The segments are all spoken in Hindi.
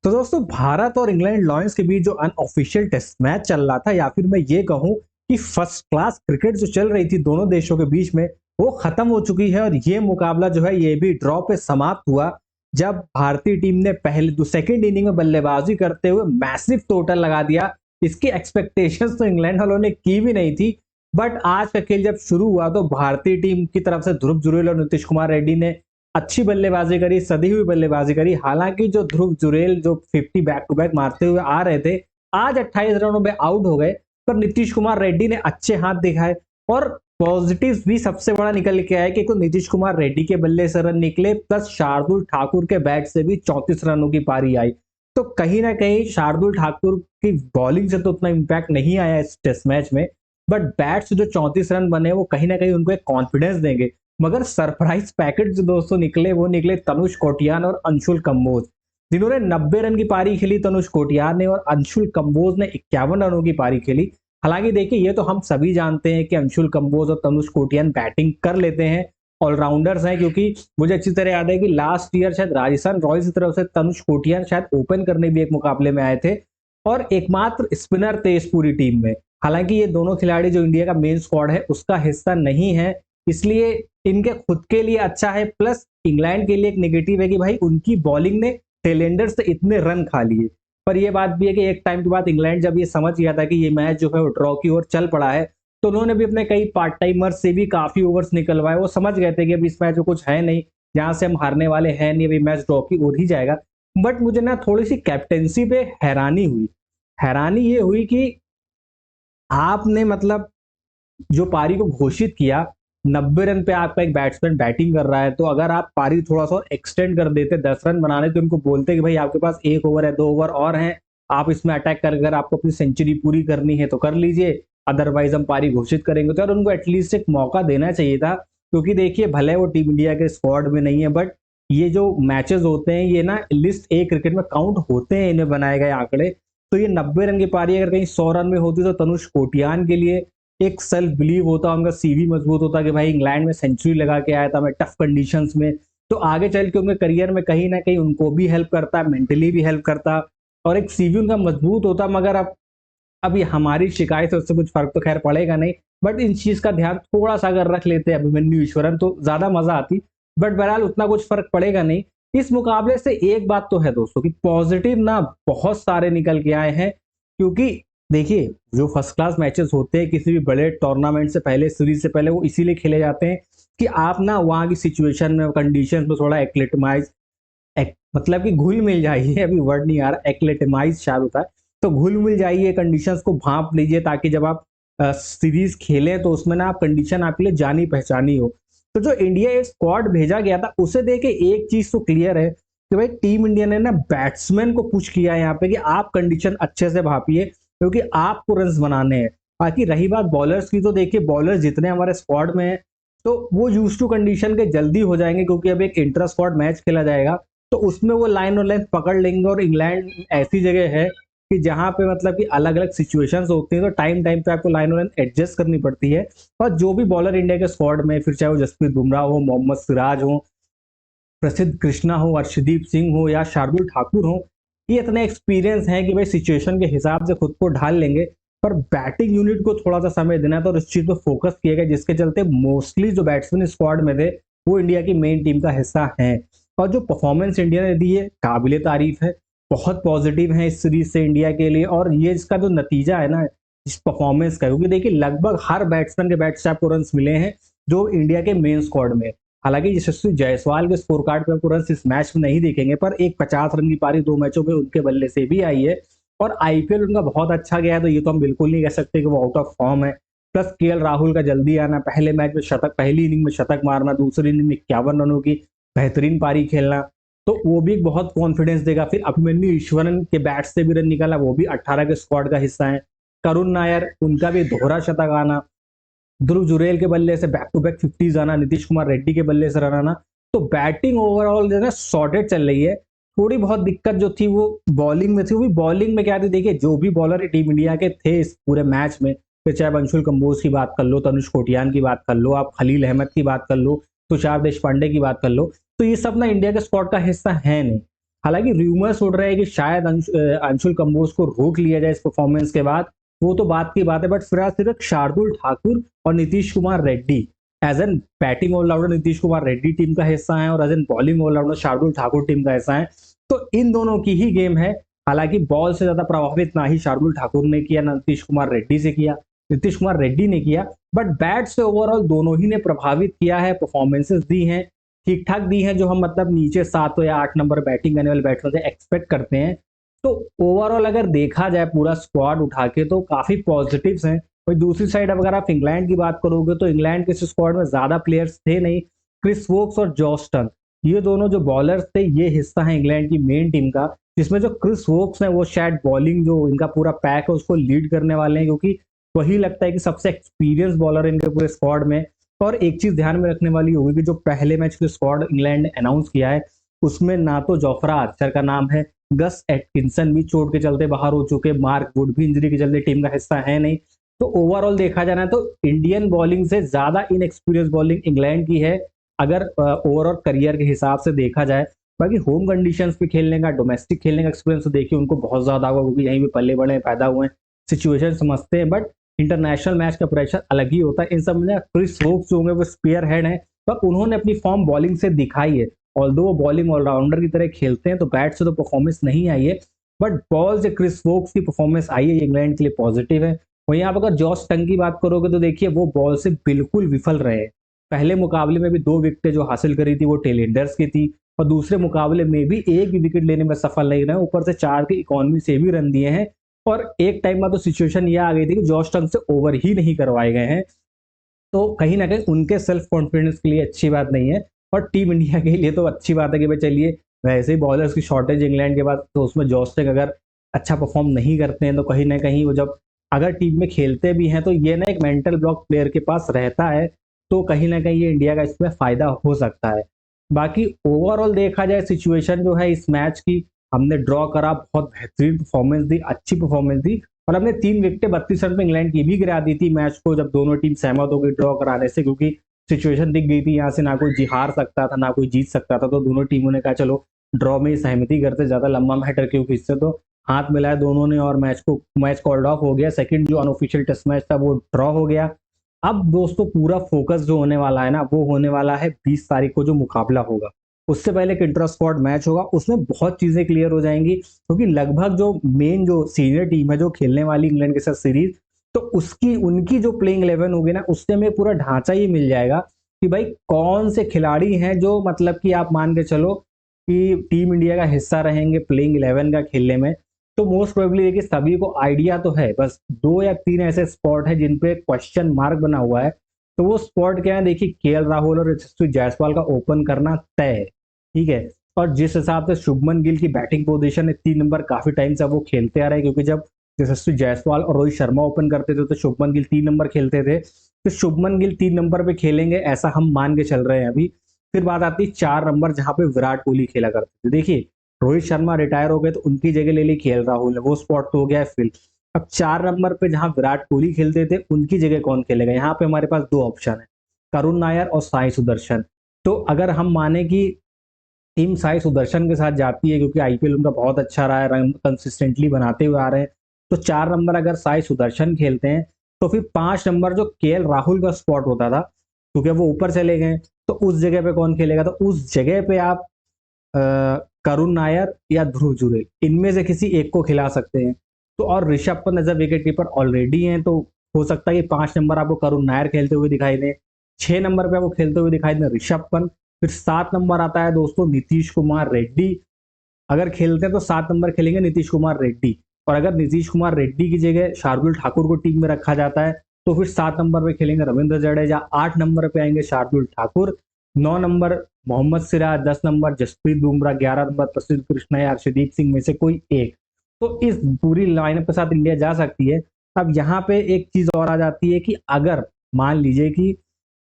तो दोस्तों भारत और इंग्लैंड लॉयंस के बीच जो अनऑफिशियल टेस्ट मैच चल रहा था या फिर मैं ये कहूं कि फर्स्ट क्लास क्रिकेट जो चल रही थी दोनों देशों के बीच में वो खत्म हो चुकी है और ये मुकाबला जो है ये भी ड्रॉ पे समाप्त हुआ जब भारतीय टीम ने पहले सेकेंड इनिंग में बल्लेबाजी करते हुए मैसिव टोटल लगा दिया। इसकी एक्सपेक्टेशंस तो इंग्लैंड वालों ने की भी नहीं थी। बट आज का खेल जब शुरू हुआ तो भारतीय टीम की तरफ से ध्रुव जुरेल और नीतीश कुमार रेड्डी ने अच्छी बल्लेबाजी करी, सदी हुई बल्लेबाजी करी। हालांकि जो ध्रुव जुरेल जो 50 बैक टू बैक मारते हुए आ रहे थे, आज 28 रनों में आउट हो गए। पर नीतीश कुमार रेड्डी ने अच्छे हाथ दिखाए और पॉजिटिव भी सबसे बड़ा निकल के आया कि नीतीश कुमार रेड्डी के बल्ले से रन निकले, प्लस शार्दुल ठाकुर के बैट से भी 34 रनों की पारी आई। तो कहीं ना कहीं शार्दुल ठाकुर की बॉलिंग से तो उतना इंपैक्ट नहीं आया इस टेस्ट मैच में, बट बैट से जो 34 रन बने वो कहीं ना कहीं उनको एक कॉन्फिडेंस देंगे। मगर सरप्राइज पैकेट जो दोस्तों निकले वो निकले तनुष कोटियान और अंशुल कंबोज, जिन्होंने 90 रन की पारी खेली तनुष कोटियान ने और अंशुल कंबोज ने 51 रनों की पारी खेली। हालांकि देखिए ये तो हम सभी जानते हैं कि अंशुल कंबोज और तनुष कोटियान बैटिंग कर लेते हैं, ऑलराउंडर्स हैं। क्योंकि मुझे अच्छी तरह याद है कि लास्ट ईयर शायद राजस्थान रॉयल्स की तरफ से तनुष कोटियान शायद ओपन करने भी एक मुकाबले में आए थे और एकमात्र स्पिनर थे इस पूरी टीम में। हालांकि ये दोनों खिलाड़ी जो इंडिया का मेन स्क्वाड है उसका हिस्सा नहीं है, इसलिए इनके खुद के लिए अच्छा है। प्लस इंग्लैंड के लिए एक नेगेटिव है कि भाई उनकी बॉलिंग ने टेलेंडर से इतने रन खा लिए। पर यह बात भी है कि एक टाइम के बाद इंग्लैंड जब ये समझ गया था कि ये मैच जो है वो ड्रॉ की ओर चल पड़ा है, तो उन्होंने भी अपने कई पार्ट टाइमर्स से भी काफी ओवर्स निकलवाए। वो समझ गए थे कि अभी इस मैच में कुछ है नहीं, जहां से हम हारने वाले हैं नहीं, अभी मैच ड्रॉ की ओर ही जाएगा। बट मुझे ना थोड़ी सी कैप्टेंसी पे हैरानी हुई। हैरानी ये हुई कि आपने मतलब जो पारी को घोषित किया, 90 रन पे आपका एक बैट्समैन बैटिंग कर रहा है, तो अगर आप पारी थोड़ा सा एक्सटेंड कर देते, 10 रन बनाने, तो उनको बोलते कि भाई आपके पास 1 ओवर है, 2 ओवर और हैं, आप इसमें अटैक कर, अगर आपको अपनी सेंचुरी पूरी करनी है तो कर लीजिए, अदरवाइज हम पारी घोषित करेंगे। तो यार उनको एटलीस्ट एक मौका देना चाहिए था। क्योंकि देखिए भले वो टीम इंडिया के स्क्वाड में नहीं है, बट ये जो मैचेस होते हैं ये ना लिस्ट ए क्रिकेट में काउंट होते हैं, इन्हें बनाए गए आंकड़े। तो ये 90 रन की पारी अगर कहीं 100 रन में होती तो तनुष कोटियान के लिए एक सेल्फ बिलीव होता, उनका सीवी मजबूत होता कि भाई इंग्लैंड में सेंचुरी लगा के आया था मैं टफ कंडीशंस में। तो आगे चल के उनके करियर में कहीं ना कहीं उनको भी हेल्प करता, मेंटली भी हेल्प करता और एक सीवी उनका मजबूत होता। मगर अब ये हमारी शिकायत है, उससे कुछ फर्क तो खैर पड़ेगा नहीं, बट इन चीज का ध्यान थोड़ा सा अगर रख लेते अभिमन्यु ईश्वरन तो ज्यादा मजा आती। बट बहरहाल उतना कुछ फर्क पड़ेगा नहीं। इस मुकाबले से एक बात तो है दोस्तों कि पॉजिटिव ना बहुत सारे निकल के आए हैं। क्योंकि देखिए जो फर्स्ट क्लास मैचेस होते हैं किसी भी बड़े टूर्नामेंट से पहले, सीरीज से पहले, वो इसीलिए खेले जाते हैं कि आप ना वहां की सिचुएशन में, कंडीशन में थोड़ा एक्लेटमाइज, मतलब कि घुल मिल जाइए, अभी वर्ड नहीं आ रहा, एक्लेटमाइज शायद होता है। तो घुल मिल जाइए, कंडीशंस को भांप लीजिए, ताकि जब आप सीरीज खेलें तो उसमें ना आप कंडीशन आपके लिए जानी पहचानी हो। तो जो इंडिया ये स्क्वाड भेजा गया था उसे देखे एक चीज तो क्लियर है कि भाई टीम इंडिया ने ना बैट्समैन को पुश किया यहाँ पे कि आप कंडीशन अच्छे से भापिए, क्योंकि आपको रन बनाने हैं। बाकी रही बात बॉलर्स की, तो देखिए बॉलर्स जितने हमारे स्क्वाड में हैं तो वो यूज टू कंडीशन के जल्दी हो जाएंगे, क्योंकि अब एक इंटर स्क्वाड मैच खेला जाएगा तो उसमें वो लाइन और लेंथ पकड़ लेंगे। और इंग्लैंड ऐसी जगह है कि जहां पे मतलब कि अलग अलग सिचुएशंस होती हैं, तो टाइम टाइम पे आपको लाइन और लेंथ एडजस्ट करनी पड़ती है। और जो भी बॉलर इंडिया के स्क्वाड में, फिर चाहे वो जसप्रीत बुमराह हो, मोहम्मद सिराज हो, प्रसिद्ध कृष्णा हो, अर्शदीप सिंह हो या शार्दुल ठाकुर हो, ये इतने एक्सपीरियंस हैं कि भाई सिचुएशन के हिसाब से खुद को ढाल लेंगे। पर बैटिंग यूनिट को थोड़ा सा समय देना था और इस चीज पर फोकस किया गया, जिसके चलते मोस्टली जो बैट्समैन स्क्वाड में थे वो इंडिया की मेन टीम का हिस्सा हैं। और जो परफॉर्मेंस इंडिया ने दी है काबिले तारीफ है, बहुत पॉजिटिव है इस सीरीज से इंडिया के लिए। और ये इसका जो नतीजा है ना इस परफॉर्मेंस का, क्योंकि देखिए लगभग हर बैट्समैन के बैट से आपको रन मिले हैं जो इंडिया के मेन स्क्वाड में। हालांकि यशस्वी जायसवाल के स्कोर कार्ड पे आपको रन इस मैच में नहीं दिखेंगे, पर एक 50 रन की पारी 2 मैचों में उनके बल्ले से भी आई है। और आईपीएल उनका बहुत अच्छा गया है, तो ये तो हम बिल्कुल नहीं कह सकते कि वो आउट ऑफ फॉर्म है। प्लस केएल राहुल का जल्दी आना, पहले मैच में शतक, पहली इनिंग में शतक मारना, दूसरी इनिंग में 51 रनों की बेहतरीन पारी खेलना, तो वो भी बहुत कॉन्फिडेंस देगा। फिर अभिमन्यु ईश्वरन के बैट से भी रन निकाला, वो भी 18 के स्क्वाड का हिस्सा है। करुण नायर, उनका भी दोहरा शतक आना, ध्रुव जुरेल के बल्ले से बैक टू बैक 50 आना, नीतीश कुमार रेड्डी के बल्ले से रन आना, तो बैटिंग ओवरऑल जो है सॉर्टेड चल रही है। थोड़ी बहुत दिक्कत जो थी वो बॉलिंग में थी। वो भी बॉलिंग में क्या थी, देखिए जो भी बॉलर टीम इंडिया के थे इस पूरे मैच में, फिर चाहे अंशुल कंबोज की बात कर लो, तनुष कोटियान की बात कर लो, आप खलील अहमद की बात कर लो, तुषार देशपांडे की बात कर लो, तो ये सब ना इंडिया के स्क्वाड का हिस्सा है नहीं। हालांकि रूमर्स उड़ रहे हैं कि शायद अंशुल कंबोज को रोक लिया जाए इस परफॉर्मेंस के बाद, वो तो बात की बात है, बट फिलहाल सिर्फ शार्दुल ठाकुर और Nitish Kumar Reddy as an batting allrounder Nitish Kumar Reddy team का हिस्सा है और as an bowling allrounder Shardul Thakur team का हिस्सा है। तो इन दोनों की ही गेम है। हालांकि बॉल से ज्यादा प्रभावित ना ही शार्दुल ठाकुर ने किया, ना नीतीश कुमार रेड्डी से किया, नीतीश कुमार रेड्डी ने किया, बट बैट से ओवरऑल दोनों ही ने प्रभावित किया है, परफॉर्मेंसेस दी हैं, ठीक ठाक दी हैं, जो हम मतलब नीचे 7 या 8 नंबर बैटिंग करने वाले बैट्समैन से एक्सपेक्ट करते हैं। तो ओवरऑल अगर देखा जाए पूरा स्क्वाड उठा के तो काफी पॉजिटिव्स हैं। वही दूसरी साइड अगर आप इंग्लैंड की बात करोगे तो इंग्लैंड के स्क्वाड में ज्यादा प्लेयर्स थे नहीं। क्रिस वोक्स और जॉस टन, ये दोनों जो बॉलर्स थे ये हिस्सा है इंग्लैंड की मेन टीम का, जिसमें जो क्रिस वोक्स है वो शायद बॉलिंग जो इनका पूरा पैक है उसको लीड करने वाले हैं, क्योंकि वही लगता है कि सबसे एक्सपीरियंस बॉलर है इनके पूरे स्क्वाड में। और एक चीज ध्यान में रखने वाली होगी कि जो पहले मैच के स्क्वाड इंग्लैंड ने अनाउंस किया है उसमें ना तो जोफ्रा आर्चर का नाम है, गस एटकिंसन भी चोट के चलते बाहर हो चुके, मार्क वुड भी इंजरी के चलते टीम का हिस्सा है नहीं। तो ओवरऑल देखा जाना तो इंडियन बॉलिंग से ज्यादा इनएक्सपीरियंस बॉलिंग इंग्लैंड की है, अगर ओवरऑल करियर के हिसाब से देखा जाए। बाकी होम कंडीशंस पे खेलने का, डोमेस्टिक खेलने का एक्सपीरियंस तो देखिए उनको बहुत ज्यादा होगा, क्योंकि यहीं पे पल्ले बड़े पैदा हुए हैं, सिचुएशन समझते हैं। बट इंटरनेशनल मैच का प्रेशर अलग ही होता है। इन सब में क्रिस वोक्स जो होंगे वो स्पेयर हेड है, पर उन्होंने अपनी फॉर्म बॉलिंग से दिखाई है। ऑल्दो वो बॉलिंग ऑलराउंडर की तरह खेलते हैं तो बैट से तो परफॉर्मेंस नहीं आई है, बट बॉल से क्रिस वोक्स की परफॉर्मेंस आई है, इंग्लैंड के लिए पॉजिटिव है। वहीं आप अगर जॉस टंग की बात करोगे तो देखिए वो बॉल से बिल्कुल विफल रहे हैं। पहले मुकाबले में भी 2 विकेटें जो हासिल करी थी वो टेलेंडर्स की थी, और दूसरे मुकाबले में भी एक भी विकेट लेने में सफल नहीं रहे, ऊपर से 4 की इकोनॉमी से भी रन दिए हैं। और एक टाइम में तो सिचुएशन ये आ गई थी कि जॉस टंग से ओवर ही नहीं करवाए गए हैं, तो कहीं ना कहीं उनके सेल्फ कॉन्फिडेंस के लिए अच्छी बात नहीं है। और टीम इंडिया के लिए तो अच्छी बात है कि भाई चलिए, वैसे ही बॉलर्स की शॉर्टेज इंग्लैंड के बाद, तो उसमें जॉस टंग अगर अच्छा परफॉर्म नहीं करते हैं तो कहीं ना कहीं वो जब अगर टीम में खेलते भी हैं तो ये ना एक मेंटल ब्लॉक प्लेयर के पास रहता है, तो कहीं ना कहीं ये इंडिया का इसमें फायदा हो सकता है। बाकी ओवरऑल देखा जाए सिचुएशन जो है इस मैच की, हमने ड्रॉ करा, बहुत बेहतरीन परफॉर्मेंस दी, अच्छी परफॉर्मेंस दी, और हमने 3 विकेटें 32 रन पे इंग्लैंड की भी गिरा दी थी मैच को, जब दोनों टीम सहमत हो गई ड्रॉ कराने से, क्योंकि सिचुएशन दिख गई थी यहाँ से ना कोई हार सकता था ना कोई जीत सकता था, तो दोनों टीमों ने कहा चलो ड्रॉ में ही सहमति करते, ज्यादा लंबा मैटर क्यों खींचते, तो हाथ मिलाया दोनों ने और मैच कॉल्ड ऑफ हो गया। सेकंड जो अनऑफिशियल टेस्ट मैच था वो ड्रॉ हो गया। अब दोस्तों पूरा फोकस जो होने वाला है ना वो होने वाला है 20 तारीख को जो मुकाबला होगा, उससे पहले एक इंटर स्क्वाड मैच होगा, उसमें बहुत चीजें क्लियर हो जाएंगी, क्योंकि लगभग जो मेन जो सीनियर टीम है जो खेलने वाली इंग्लैंड के साथ सीरीज, तो उसकी उनकी जो प्लेइंग 11 होगी ना उससे हमें पूरा ढांचा ही मिल जाएगा कि भाई कौन से खिलाड़ी हैं जो मतलब कि आप मान के चलो कि टीम इंडिया का हिस्सा रहेंगे प्लेइंग 11 का खेलने में। तो मोस्ट प्रोबेबली देखिए सभी को आइडिया तो है, बस 2 या 3 ऐसे स्पॉट है जिन पे क्वेश्चन मार्क बना हुआ है। तो वो स्पॉट क्या है, देखिए केएल राहुल और यशस्वी जायसवाल का ओपन करना तय है, ठीक है। और जिस हिसाब से शुभमन गिल की बैटिंग पोजीशन है 3 नंबर, काफी टाइम से वो खेलते आ रहे हैं, क्योंकि जब यशस्वी जायसवाल और रोहित शर्मा ओपन करते थे तो शुभमन गिल 3 नंबर खेलते थे, तो शुभमन गिल 3 नंबर पे खेलेंगे ऐसा हम मान के चल रहे हैं अभी। फिर बात आती है 4 नंबर जहां पे विराट कोहली खेला करते थे। देखिए रोहित शर्मा रिटायर हो गए तो उनकी जगह ले ली केएल राहुल ने, वो स्पॉट तो हो गया है फिल। अब 4 नंबर पे जहां विराट कोहली खेलते थे उनकी जगह कौन खेलेगा, यहाँ पे हमारे पास 2 ऑप्शन है, करुण नायर और साई सुदर्शन। तो अगर हम माने कि टीम साई सुदर्शन के साथ जाती है, क्योंकि आईपीएल उनका बहुत अच्छा रहा है, रन कंसिस्टेंटली बनाते हुए आ रहे हैं, तो 4 नंबर अगर साई सुदर्शन खेलते हैं, तो फिर 5 नंबर जो केएल राहुल का स्पॉट होता था, क्योंकि वो ऊपर चले गए, तो उस जगह पे कौन खेलेगा, तो उस जगह पे आप करुण नायर या ध्रुव जुरेल इनमें से किसी एक को खिला सकते हैं। तो और Rishabh Pant as a wicket keeper already हैं, तो हो सकता है कि 5 नंबर आपको करुण नायर खेलते हुए दिखाई दे, 6 नंबर पे आपको खेलते हुए दिखाई दे ऋषभ पंत, फिर 7 नंबर आता है दोस्तों नीतीश कुमार रेड्डी। अगर खेलते हैं तो 7 नंबर खेलेंगे नीतीश कुमार रेड्डी, और अगर नीतीश कुमार रेड्डी की जगह शार्दुल ठाकुर को टीम में रखा जाता है तो फिर 7 नंबर पे खेलेंगे रविंद्र जडेजा, 8 नंबर पे आएंगे Shardul Thakur, 9 number Mohammed Siraj, 10 number Jasprit Bumrah, 11 number Prasidh Krishna या अर्शदीप सिंह में से कोई एक। तो इस पूरी लाइनअप के साथ इंडिया जा सकती है। अब यहाँ पे एक चीज और आ जाती है कि अगर मान लीजिए कि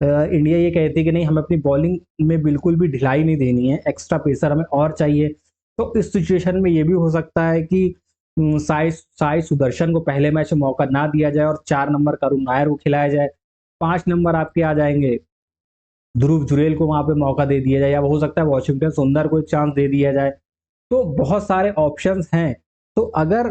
इंडिया ये कहती है कि नहीं हमें अपनी बॉलिंग में बिल्कुल भी ढिलाई नहीं देनी है, एक्स्ट्रा पेसर हमें और चाहिए, तो इस सिचुएशन में ये भी हो सकता है कि साई साई सुदर्शन को पहले मैच में मौका ना दिया जाए और 4 नंबर करुण नायर को खिलाया जाए, 5 नंबर आपके आ जाएंगे ध्रुव जुरेल को वहां पे मौका दे दिया जाए, या हो सकता है वॉशिंगटन सुंदर को एक चांस दे दिया जाए। तो बहुत सारे ऑप्शंस हैं। तो अगर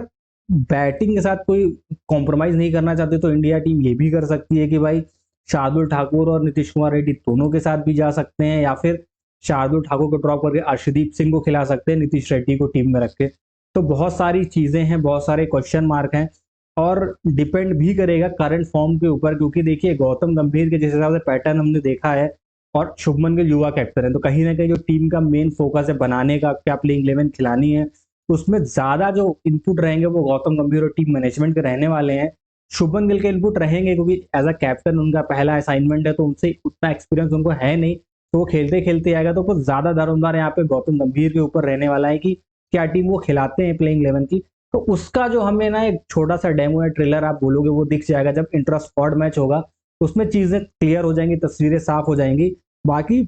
बैटिंग के साथ कोई कॉम्प्रोमाइज नहीं करना चाहते तो इंडिया टीम ये भी कर सकती है कि भाई शार्दुल ठाकुर और नीतीश कुमार रेड्डी दोनों के साथ भी जा सकते हैं, या फिर शार्दुल ठाकुर को ड्रॉप करके अर्शदीप सिंह को खिला सकते हैं नीतीश रेड्डी को टीम में रख के। तो बहुत सारी चीजें हैं, बहुत सारे क्वेश्चन मार्क हैं, और डिपेंड भी करेगा करंट फॉर्म के ऊपर, क्योंकि देखिए गौतम गंभीर के जिस हिसाब से पैटर्न हमने देखा है और शुभमन गिल युवा कैप्टन है, तो कहीं ना कहीं जो टीम का मेन फोकस है बनाने का, क्या प्लेइंग 11 खिलानी है, उसमें ज्यादा जो इनपुट रहेंगे वो गौतम गंभीर और टीम मैनेजमेंट के रहने वाले हैं। शुभमन गिल के इनपुट रहेंगे क्योंकि एज अ कैप्टन उनका पहला असाइनमेंट है, तो उनसे उतना एक्सपीरियंस उनको है नहीं, तो वो खेलते खेलते आएगा, तो कुछ ज्यादा दारोमदार यहाँ पे गौतम गंभीर के ऊपर रहने वाला है कि क्या टीम वो खिलाते हैं प्लेइंग 11 की। तो उसका जो हमें ना एक छोटा सा डेमो या ट्रेलर आप बोलोगे वो दिख जाएगा जब इंट्रा स्क्वाड मैच होगा, उसमें चीजें क्लियर हो जाएंगी, तस्वीरें साफ हो जाएंगी। बाकी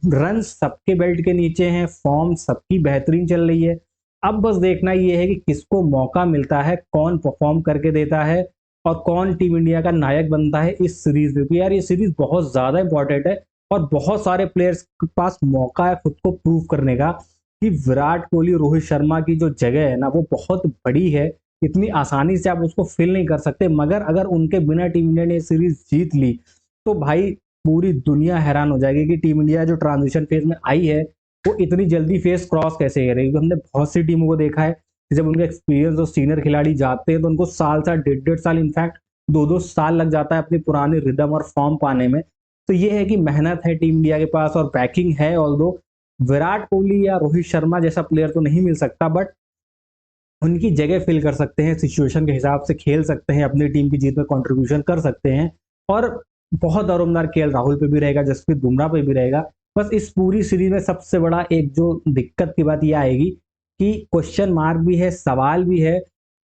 रन सबके बेल्ट के नीचे हैं, फॉर्म सबकी बेहतरीन चल रही है। अब बस देखना ये है कि किसको मौका मिलता है, कौन परफॉर्म करके देता है और कौन टीम इंडिया का नायक बनता है इस सीरीज में। क्योंकि यार ये सीरीज बहुत ज्यादा इंपॉर्टेंट है और बहुत सारे प्लेयर्स के पास मौका है खुद को प्रूव करने का कि विराट कोहली रोहित शर्मा की जो जगह है ना वो बहुत बड़ी है, इतनी आसानी से आप उसको फिल नहीं कर सकते। मगर अगर उनके बिना टीम इंडिया ने सीरीज जीत ली तो भाई पूरी दुनिया हैरान हो जाएगी कि टीम इंडिया जो ट्रांजिशन फेज में आई है वो इतनी जल्दी फेज क्रॉस कैसे करेगी। क्योंकि हमने बहुत सी टीमों को देखा है कि जब उनके एक्सपीरियंस और सीनियर खिलाड़ी जाते हैं तो उनको साल साल, डेढ़ डेढ़ साल, इनफैक्ट दो दो साल लग जाता है अपनी पुरानी रिदम और फॉर्म पाने में। तो ये है कि मेहनत है टीम इंडिया के पास और बैकिंग है। ऑल्दो विराट कोहली या रोहित शर्मा जैसा प्लेयर तो नहीं मिल सकता, बट उनकी जगह फिल कर सकते हैं, सिचुएशन के हिसाब से खेल सकते हैं, अपनी टीम की जीत में कंट्रीब्यूशन कर सकते हैं। और बहुत दारोमदार केएल राहुल पे भी रहेगा, जसप्रीत बुमराह पे भी रहेगा। बस इस पूरी सीरीज में सबसे बड़ा एक जो दिक्कत की बात यह आएगी कि क्वेश्चन मार्क भी है, सवाल भी है,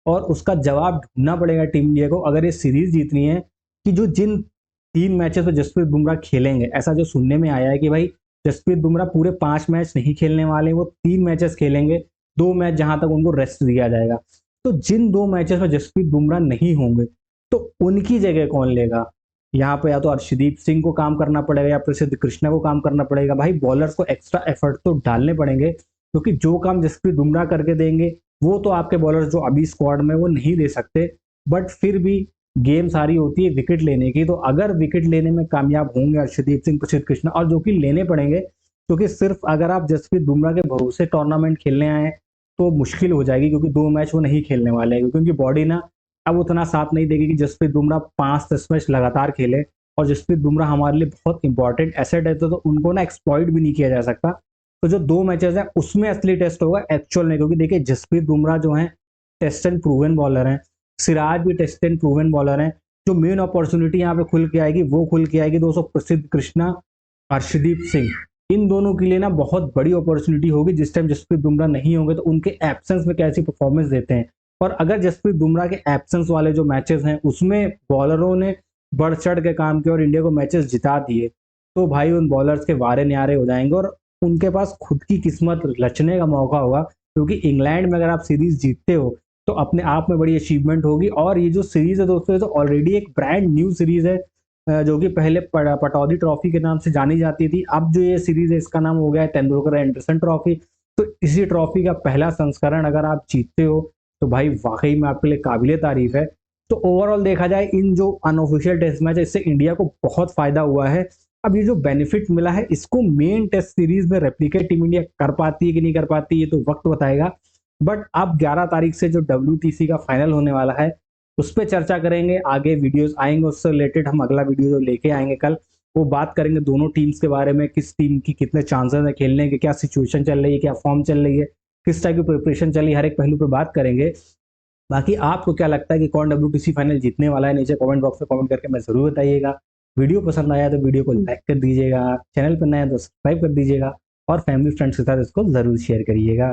और उसका जवाब ढूंढना पड़ेगा टीम इंडिया को अगर ये सीरीज जीतनी है। कि जो जिन 3 मैचेस में जसप्रीत बुमराह खेलेंगे, ऐसा जो सुनने में आया है कि भाई जसप्रीत बुमराह पूरे 5 मैच नहीं खेलने वाले, वो 3 मैचेस खेलेंगे, 2 मैच जहां तक उनको रेस्ट दिया जाएगा। तो जिन 2 मैचेस में जसप्रीत बुमराह नहीं होंगे तो उनकी जगह कौन लेगा। यहाँ पे या तो अर्शदीप सिंह को काम करना पड़ेगा या प्रसिद्ध कृष्णा को काम करना पड़ेगा। भाई बॉलर्स को एक्स्ट्रा एफर्ट तो डालने पड़ेंगे, क्योंकि जो काम जसप्रीत बुमराह करके देंगे वो तो आपके बॉलर्स जो अभी स्क्वाड में वो नहीं दे सकते। बट फिर भी गेम सारी होती है विकेट लेने की, तो अगर विकेट लेने में कामयाब होंगे अर्शदीप सिंह, प्रसिद्ध कृष्णा, और जो कि लेने पड़ेंगे, क्योंकि सिर्फ अगर आप जसप्रीत बुमराह के भरोसे टूर्नामेंट खेलने आए तो मुश्किल हो जाएगी, क्योंकि 2 मैच वो नहीं खेलने वाले हैं, क्योंकि बॉडी ना अब उतना साथ नहीं देगी कि जसप्रीत बुमराह 5-10 मैच लगातार खेले। और जसप्रीत बुमराह हमारे लिए बहुत इंपॉर्टेंट एसेट है, तो उनको ना एक्सप्लॉइट भी नहीं किया जा सकता। तो जो 2 मैचेस हैं उसमें असली टेस्ट होगा एक्चुअल में, क्योंकि देखिए जसप्रीत बुमराह जो है टेस्ट एंड प्रूवन बॉलर हैं, सिराज भी टेस्ट एंड प्रूवन बॉलर हैं। जो मेन अपॉर्चुनिटी यहाँ पे खुल के आएगी वो खुल के आएगी दोस्तों प्रसिद्ध कृष्णा, अर्शदीप सिंह, इन दोनों के लिए ना बहुत बड़ी अपॉर्चुनिटी होगी। जिस टाइम जसप्रीत बुमराह नहीं होंगे तो उनके एब्सेंस में कैसी परफॉर्मेंस देते हैं। और अगर जसप्रीत बुमराह के एब्सेंस वाले जो मैचेस हैं उसमें बॉलरों ने बढ़ चढ़ के काम किया और इंडिया को मैचेस जिता दिए, तो भाई उन बॉलर्स के वारे न्यारे हो जाएंगे और उनके पास खुद की किस्मत रचने का मौका होगा। क्योंकि इंग्लैंड में अगर आप सीरीज जीतते हो तो अपने आप में बड़ी अचीवमेंट होगी। और ये जो सीरीज है दोस्तों, ये तो ऑलरेडी एक ब्रांड न्यू सीरीज है, जो कि पहले पटौदी ट्रॉफी के नाम से जानी जाती थी। अब जो ये सीरीज है इसका नाम हो गया है तेंदुलकर एंडरसन ट्रॉफी। तो इसी ट्रॉफी का पहला संस्करण अगर आप जीतते हो तो भाई वाकई में आपके लिए काबिले तारीफ है। तो ओवरऑल देखा जाए इन जो अनऑफिशियल टेस्ट मैच है इससे इंडिया को बहुत फायदा हुआ है। अब ये जो बेनिफिट मिला है इसको मेन टेस्ट सीरीज में रेप्लिकेट टीम इंडिया कर पाती है कि नहीं कर पाती है तो वक्त बताएगा। बट अब 11 तारीख से जो WTC का फाइनल होने वाला है उस पर चर्चा करेंगे, आगे वीडियोस आएंगे उससे रिलेटेड। हम अगला वीडियो जो लेके आएंगे कल वो बात करेंगे दोनों टीम्स के बारे में, किस टीम की कितने चांसेस है खेलने के, क्या सिचुएशन चल रही है, क्या फॉर्म चल रही है, किस टाइप की प्रिपरेशन चल रही है, हर एक पहलू पे बात करेंगे। बाकी आपको क्या लगता है कि कौन WTC फाइनल जीतने वाला है, नीचे कमेंट बॉक्स में कमेंट करके मैं जरूर बताइएगा। वीडियो पसंद आया तो वीडियो को लाइक कर दीजिएगा, चैनल पर नया तो सब्सक्राइब कर दीजिएगा और फैमिली फ्रेंड्स के साथ इसको जरूर शेयर करिएगा।